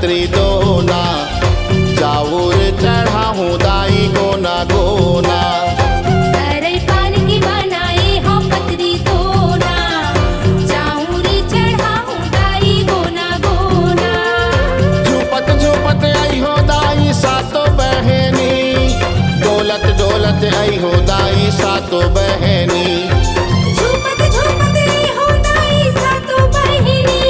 पत्री दोना, चाउर चढ़ाऊं दाई गोना गोना। सरई पान की बनाए हो पत्री दोना, चाउर चढ़ाऊं दाई गोना गोना। झुपत झुपत आई हो दाई सातो बहनी, डोलत डोलत आई हो दाई सातो बहनी। झूपत झूपत आई हो दाई सातो बहिनी,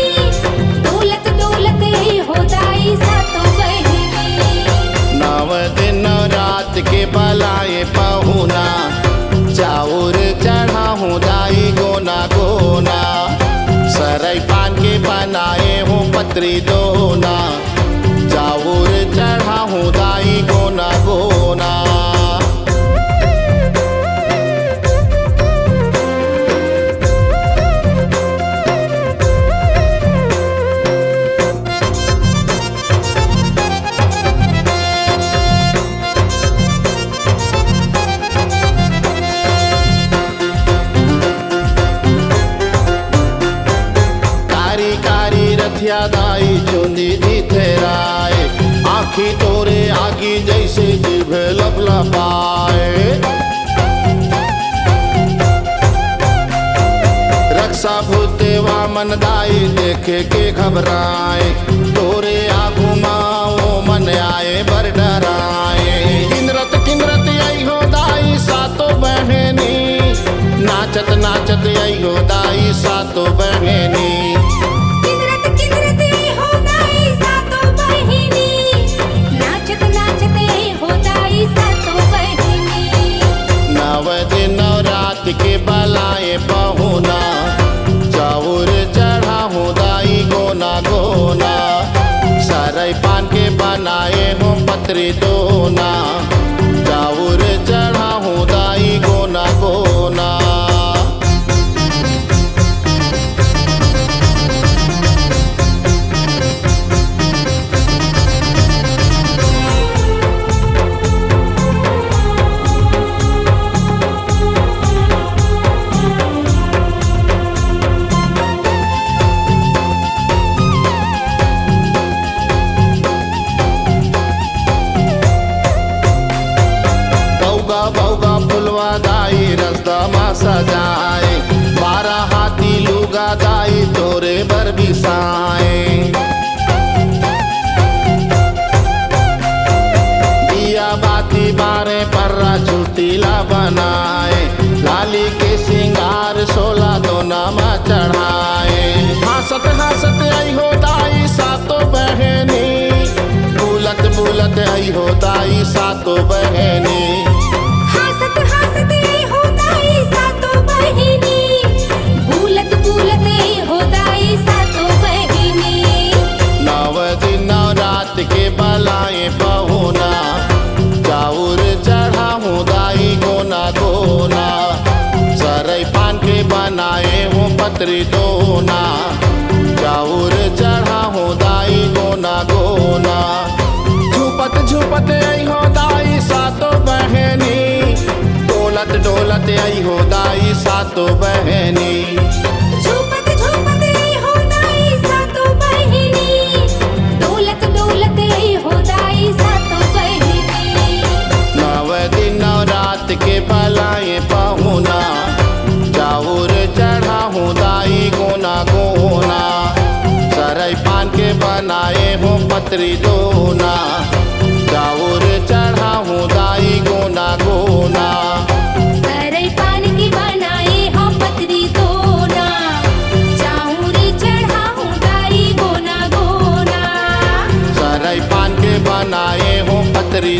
डोलत डोलत आई हो दाई सातो बहिनी। नव दिन रात के बलाए पहुना, चाउर चढ़ाऊं दाई गोना गोना। सरई पान के बनाए हूँ पत्री दोना, चाउर चढ़ाऊं दाई गोना गोना। कारी कारी रथिया दाई चुंदी दी थेराए, आखी तोरे आगी जैसे जिभ लपलपाए। रक्षा भूते वामन दाई देखे के घबराए, तोरे आगू माओ मन आए बर डराए। किंद्रत आई हो दाई सातो बहनी, नाचत नाचत आई हो दाई सातो बहनी। किंद्रत आई हो दाई सातो बहिनी, नाचत नाचत आई हो दाई सातो बहिनी। नव दिन रात के बलाए पहुना, चाउर चढ़ाऊं दाई गोना गोना। सरई पान के बनाए हूँ पत्री दोना, चाउर चढ़ाऊं दाई गोना गोना। बौगा फुलवा दाई रस्ता मा सजाए, 12 हाथी लुगा दाई तोरे बर बिसाए। दिया बाती बारे पर्रा चुटीला बनाए, लाली के सिंगार 16 दोना मा चढ़ाए। हंसत हंसत आई हो दाई सातो बहनी, बुलत बुलत आई हो दाई सातो बहनी। हंसत हंसत आई हो दाई सातो बहिनी, भूलत भूलत आई हो दाई सातो बहिनी। नव दिन रात के बलाए पहुना, चाउर चढ़ाऊं दाई गोना गोना। सरई पान के बनाए हूँ पत्री दोना, चाउर चढ़ाऊं दाई गोना गोना। झुपत झुपत आई हो दाई सातो बहनी, डोलत डोलत आई हो दाई सातो बहनी। झूपत झूपत आई हो दाई सातो बहिनी, डोलत डोलत आई हो दाई सातो बहिनी। नव दिन रात के बलाए पहुना, चाउर चढ़ाऊं दाई गोना गोना। सरई पान के बनाए हूँ पत्री दोना, चाउर चढ़ाऊं दाई गोना गोना। सरई पान की बनाए हो पत्री दोना, चाउर चढ़ाऊं दाई गोना गोना। सरई पान के बनाए हूँ पत्री